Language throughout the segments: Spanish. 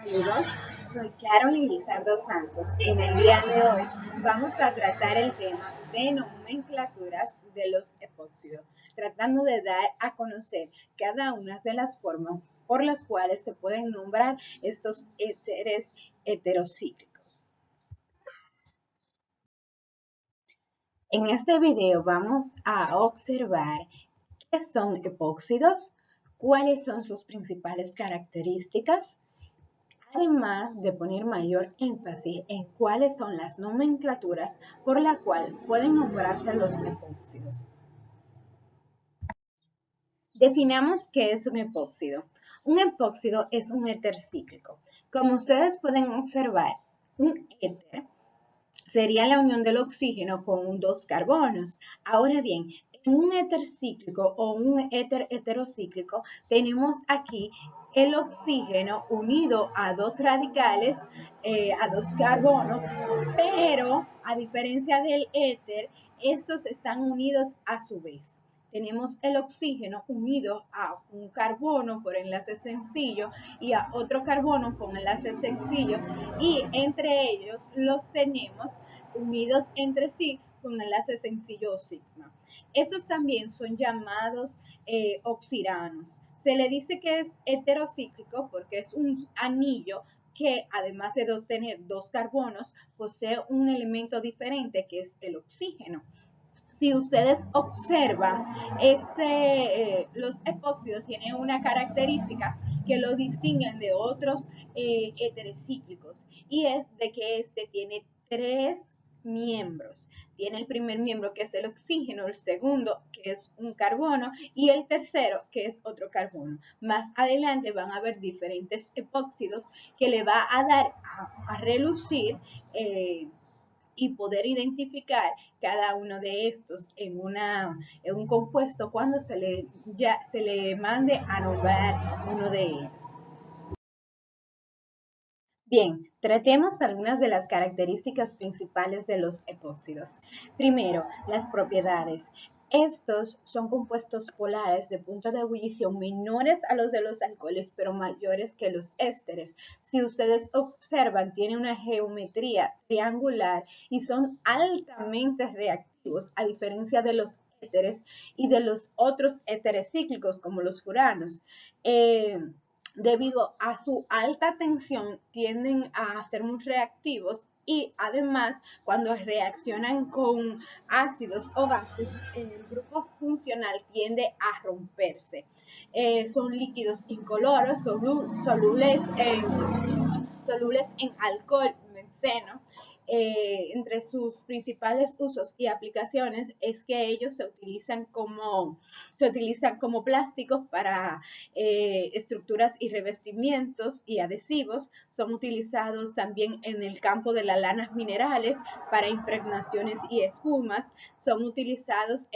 Saludos, soy Carolyn Lizardo Santos y en el día de hoy vamos a tratar el tema de nomenclaturas de los epóxidos, tratando de dar a conocer cada una de las formas por las cuales se pueden nombrar estos éteres heterocíclicos. En este video vamos a observar qué son epóxidos, cuáles son sus principales características, además de poner mayor énfasis en cuáles son las nomenclaturas por la cual pueden nombrarse los epóxidos. Definamos qué es un epóxido. Un epóxido es un éter cíclico. Como ustedes pueden observar, un éter sería la unión del oxígeno con dos carbonos. Ahora bien, en un éter cíclico o un éter heterocíclico tenemos aquí el oxígeno unido a dos radicales, a dos carbonos, pero a diferencia del éter, estos están unidos a su vez. Tenemos el oxígeno unido a un carbono por enlace sencillo y a otro carbono con enlace sencillo, y entre ellos los tenemos unidos entre sí con enlace sencillo o sigma. Estos también son llamados oxiranos. Se le dice que es heterocíclico porque es un anillo que, además de tener dos carbonos, posee un elemento diferente que es el oxígeno. Si ustedes observan, los epóxidos tienen una característica que lo distinguen de otros éteres cíclicos, y es de que este tiene tres miembros. Tiene el primer miembro, que es el oxígeno, el segundo, que es un carbono, y el tercero, que es otro carbono. Más adelante van a haber diferentes epóxidos que le va a dar a relucir y poder identificar cada uno de estos en un compuesto cuando se le mande a nombrar uno de ellos. Bien, tratemos algunas de las características principales de los epóxidos. Primero, las propiedades. Estos son compuestos polares de punto de ebullición menores a los de los alcoholes, pero mayores que los ésteres. Si ustedes observan, tienen una geometría triangular y son altamente reactivos, a diferencia de los éteres y de los otros éteres cíclicos, como los furanos. Debido a su alta tensión, tienden a ser muy reactivos, y además cuando reaccionan con ácidos o gases, el grupo funcional tiende a romperse. Son líquidos incoloros, solubles en alcohol, benceno. Entre sus principales usos y aplicaciones es que ellos se utilizan como plásticos para estructuras y revestimientos y adhesivos. Son utilizados también en el campo de las lanas minerales para impregnaciones y espumas. Son utilizados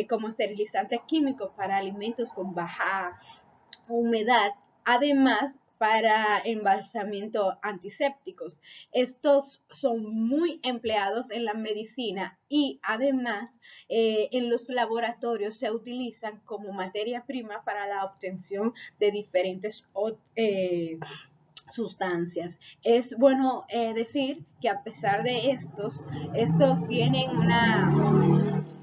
como esterilizantes químicos para alimentos con baja humedad. Además, para embalsamiento antisépticos. Estos son muy empleados en la medicina, y además en los laboratorios se utilizan como materia prima para la obtención de diferentes sustancias. Es bueno decir que a pesar de estos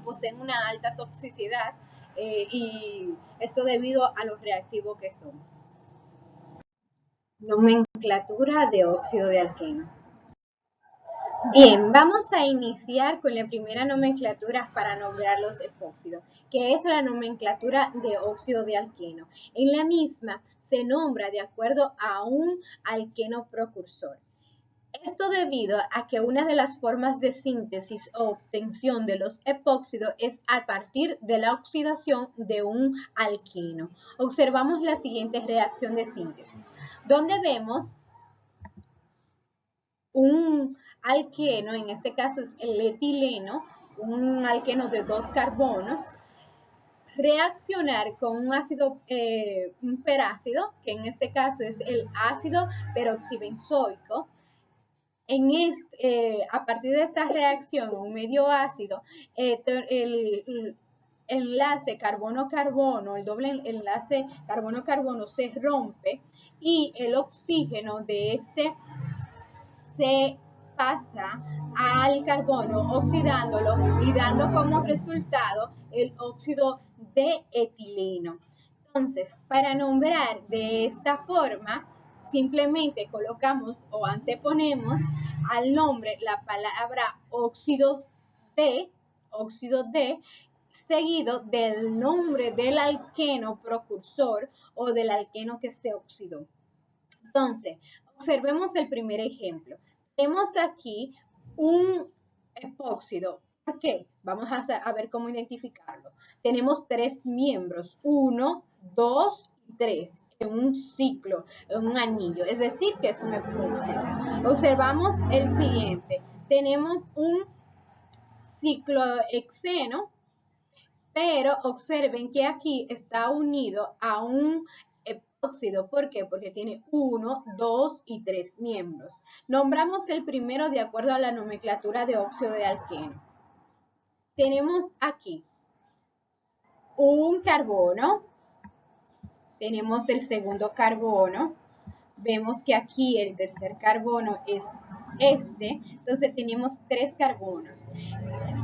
poseen una alta toxicidad, y esto debido a lo reactivos que son. Nomenclatura de óxido de alqueno. Bien, vamos a iniciar con la primera nomenclatura para nombrar los epóxidos, que es la nomenclatura de óxido de alqueno. En la misma se nombra de acuerdo a un alqueno precursor. Esto debido a que una de las formas de síntesis o obtención de los epóxidos es a partir de la oxidación de un alqueno. Observamos la siguiente reacción de síntesis, donde vemos un alqueno, en este caso es el etileno, un alqueno de dos carbonos, reaccionar con un perácido, que en este caso es el ácido peroxibenzoico. A partir de esta reacción, un medio ácido, enlace carbono-carbono, el doble enlace carbono-carbono se rompe y el oxígeno de este se pasa al carbono oxidándolo y dando como resultado el óxido de etileno. Entonces, para nombrar de esta forma, simplemente colocamos o anteponemos al nombre la palabra óxido de, seguido del nombre del alqueno precursor o del alqueno que se oxidó. Entonces, observemos el primer ejemplo. Tenemos aquí un epóxido. ¿Por qué? Vamos a ver cómo identificarlo. Tenemos 3 miembros, 1, 2 y 3, en un ciclo, en un anillo, es decir, que es un epóxido. Observamos el siguiente. Tenemos un ciclohexeno, pero observen que aquí está unido a un epóxido. ¿Por qué? Porque tiene 1, 2 y 3 miembros. Nombramos el primero de acuerdo a la nomenclatura de óxido de alqueno. Tenemos aquí un carbono, tenemos el segundo carbono, vemos que aquí el tercer carbono es este, entonces tenemos 3 carbonos.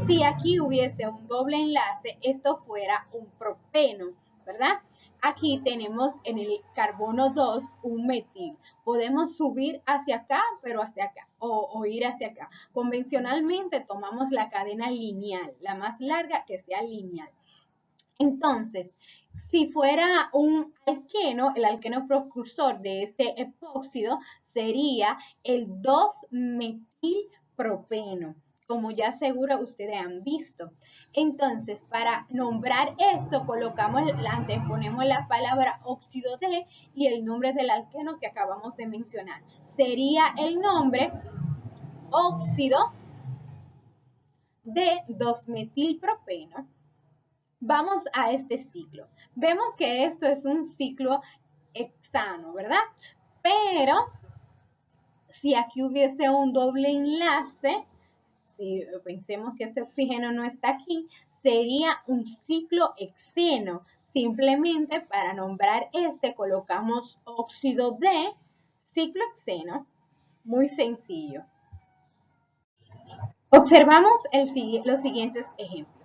Si aquí hubiese un doble enlace, esto fuera un propeno, ¿verdad? Aquí tenemos en el carbono 2 un metil. Podemos subir hacia acá, pero hacia acá, o ir hacia acá. Convencionalmente tomamos la cadena lineal, la más larga que sea lineal. Entonces, si fuera un alqueno, el alqueno precursor de este epóxido sería el 2-metilpropeno, como ya seguro ustedes han visto. Entonces, para nombrar esto, anteponemos la palabra óxido de y el nombre del alqueno que acabamos de mencionar. Sería el nombre óxido de 2-metilpropeno. Vamos a este ciclo. Vemos que esto es un ciclo hexano, ¿verdad? Pero si aquí hubiese un doble enlace, si pensemos que este oxígeno no está aquí, sería un ciclo hexeno. Simplemente para nombrar este colocamos óxido de ciclo hexeno. Muy sencillo. Observamos los siguientes ejemplos.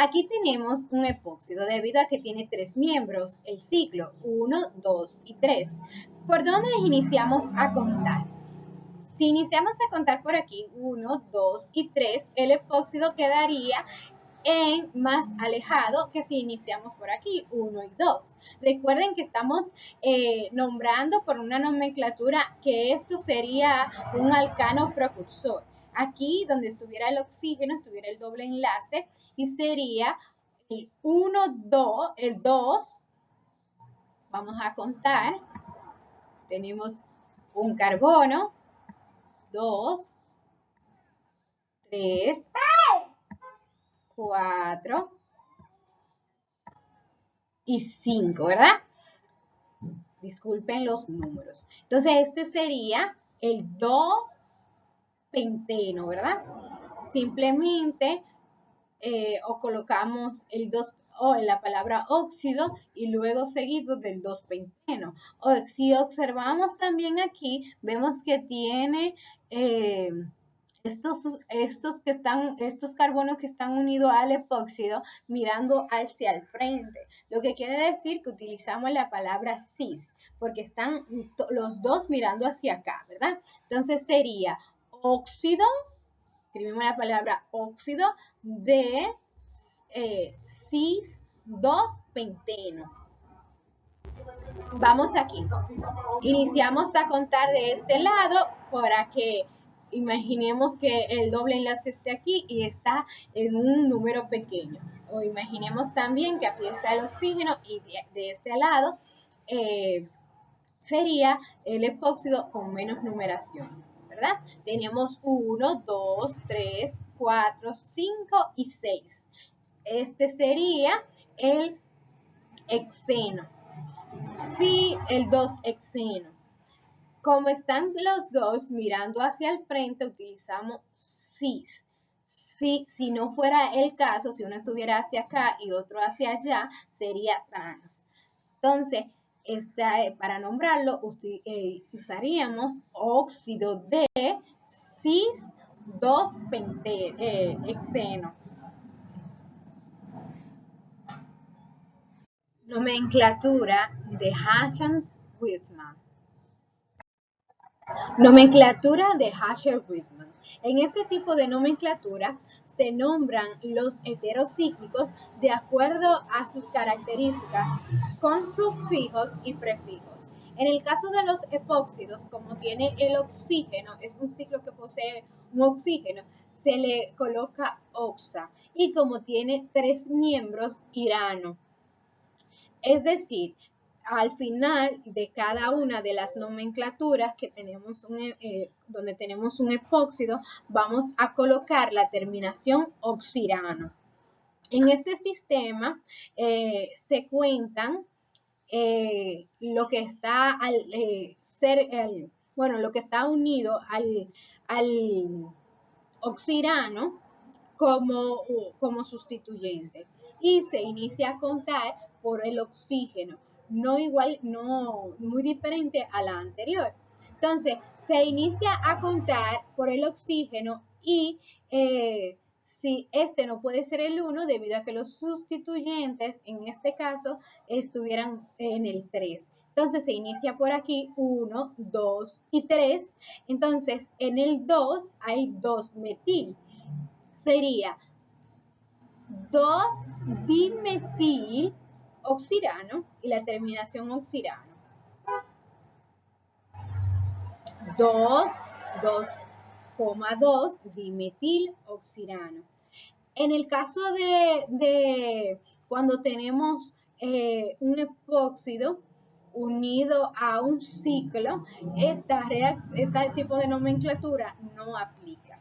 Aquí tenemos un epóxido debido a que tiene 3 miembros, el ciclo 1, 2 y 3. ¿Por dónde iniciamos a contar? Si iniciamos a contar por aquí 1, 2 y 3, el epóxido quedaría en más alejado que si iniciamos por aquí 1 y 2. Recuerden que estamos nombrando por una nomenclatura que esto sería un alcano precursor. Aquí donde estuviera el oxígeno, estuviera el doble enlace y sería el 1, 2, el 2. Vamos a contar. Tenemos un carbono, 2, 3, 4 y 5, ¿verdad? Disculpen los números. Entonces, este sería el 2-penteno, ¿verdad? Simplemente o colocamos el 2 o en la palabra óxido y luego seguido del 2-penteno. O si observamos también aquí, vemos que tiene estos carbonos que están unidos al epóxido mirando hacia el frente. Lo que quiere decir que utilizamos la palabra cis, porque están los dos mirando hacia acá, ¿verdad? Entonces sería óxido, escribimos la palabra óxido de cis 2-penteno. Vamos aquí. Iniciamos a contar de este lado para que imaginemos que el doble enlace esté aquí y está en un número pequeño. O imaginemos también que aquí está el oxígeno y de este lado sería el epóxido con menos numeración, ¿verdad? Tenemos 1, 2, 3, 4, 5 y 6. Este sería el hexeno. Sí, el 2-hexeno. Como están los dos mirando hacia el frente, utilizamos cis. Si no fuera el caso, si uno estuviera hacia acá y otro hacia allá, sería trans. Entonces, para nombrarlo, usaríamos óxido de cis 2-hexeno. Nomenclatura de Hashan-Whitman. Nomenclatura de Hasher-Whitman. En este tipo de nomenclatura se nombran los heterocíclicos de acuerdo a sus características, con sufijos y prefijos. En el caso de los epóxidos, como tiene el oxígeno, es un ciclo que posee un oxígeno, se le coloca oxa. Y como tiene 3 miembros, irano. Es decir, al final de cada una de las nomenclaturas que tenemos donde tenemos un epóxido, vamos a colocar la terminación oxirano. En este sistema se cuentan lo que está lo que está unido al oxirano como sustituyente, y se inicia a contar por el oxígeno, no muy diferente a la anterior. Entonces, se inicia a contar por el oxígeno y si este no puede ser el 1 debido a que los sustituyentes, en este caso, estuvieran en el 3. Entonces se inicia por aquí 1, 2 y 3. Entonces en el 2 hay 2-metil. Sería 2-dimetil oxirano y la terminación oxirano. 2,2 dimetil oxirano. En el caso de cuando tenemos un epóxido unido a un ciclo, este tipo de nomenclatura no aplica.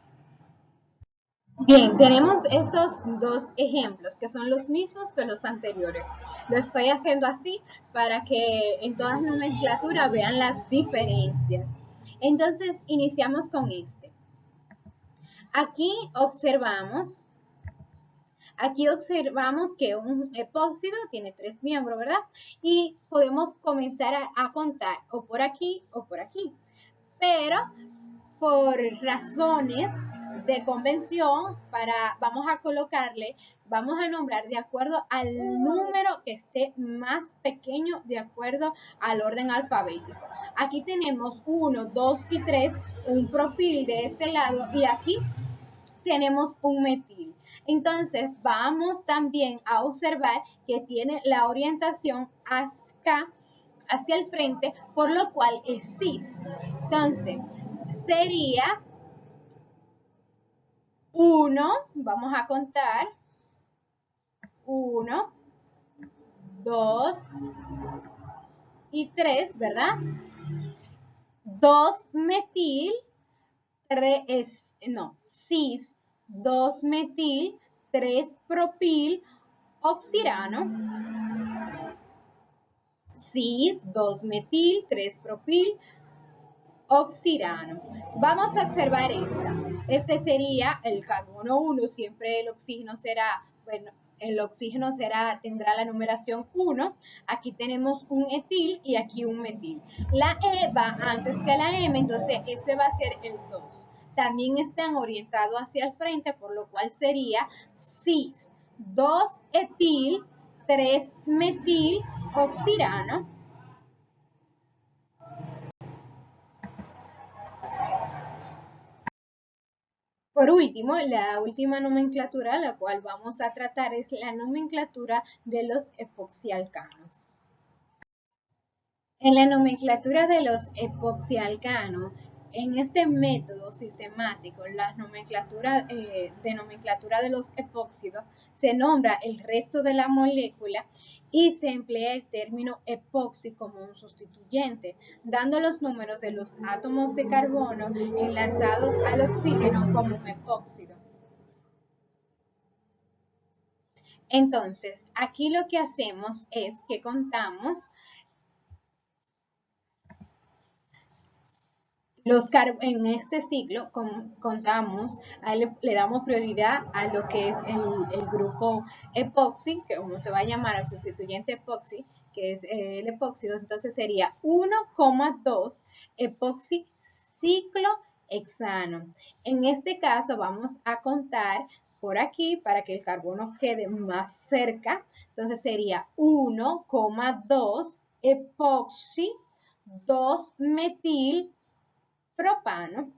Bien, tenemos estos dos ejemplos que son los mismos que los anteriores. Lo estoy haciendo así para que en todas las nomenclaturas vean las diferencias. Entonces, iniciamos con este. Aquí observamos que un epóxido tiene 3 miembros, ¿verdad? Y podemos comenzar a contar o por aquí o por aquí. Pero por razones de convención, vamos a nombrar de acuerdo al número que esté más pequeño de acuerdo al orden alfabético. Aquí tenemos 1, 2 y 3, un propil de este lado y aquí tenemos un metil. Entonces vamos también a observar que tiene la orientación hacia el frente, por lo cual es cis. Entonces sería 1, vamos a contar, 1, 2 y 3, ¿verdad? 2-metil, cis, 2-metil, 3-propil, oxirano, cis, 2-metil, 3-propil, oxirano. Vamos a observar esta. Este sería el carbono 1, siempre el oxígeno será, tendrá la numeración 1. Aquí tenemos un etil y aquí un metil. La E va antes que la M, entonces este va a ser el 2. También están orientados hacia el frente, por lo cual sería cis, 2-etil, 3-metil, oxirano. Por último, la última nomenclatura la cual vamos a tratar es la nomenclatura de los epoxialcanos. En la nomenclatura de los epoxialcanos, en este método sistemático, la nomenclatura de los epóxidos, se nombra el resto de la molécula y se emplea el término epoxi como un sustituyente, dando los números de los átomos de carbono enlazados al oxígeno como un epóxido. Entonces, aquí lo que hacemos es que contamos En este ciclo contamos, le damos prioridad a lo que es el grupo epoxi, que como se va a llamar al sustituyente epoxi, que es el epóxido, entonces sería 1,2 epoxi ciclohexano. En este caso vamos a contar por aquí para que el carbono quede más cerca, entonces sería 1,2 epoxi 2-metil propano.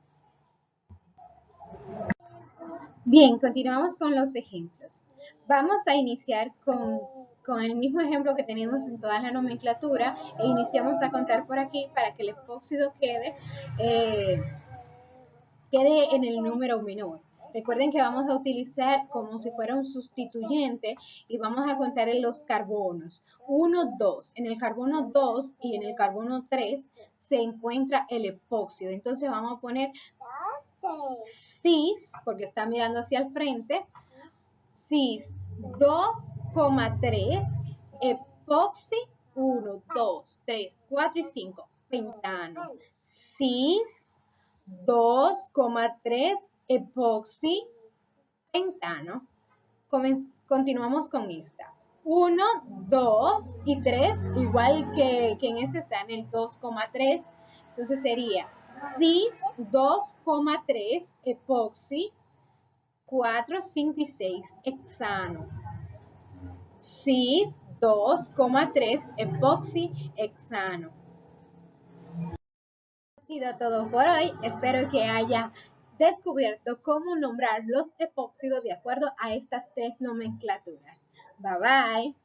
Bien, continuamos con los ejemplos. Vamos a iniciar con el mismo ejemplo que tenemos en toda la nomenclatura e iniciamos a contar por aquí para que el epóxido quede en el número menor. Recuerden que vamos a utilizar como si fuera un sustituyente y vamos a contar en los carbonos. 1, 2. En el carbono 2 y en el carbono 3 se encuentra el epóxido. Entonces vamos a poner cis, porque está mirando hacia el frente. Cis 2,3, epoxi 1, 2, 3, 4 y 5, pentano. Cis 2,3 epoxi pentano. Continuamos con esta. 1, 2 y 3, igual que en este está en el 2,3. Entonces sería cis 2,3 epoxi 4, 5 y 6 hexano. Cis 2,3 epoxi hexano. Ha sido todo por hoy. Espero que haya descubierto cómo nombrar los epóxidos de acuerdo a estas tres nomenclaturas. Bye bye.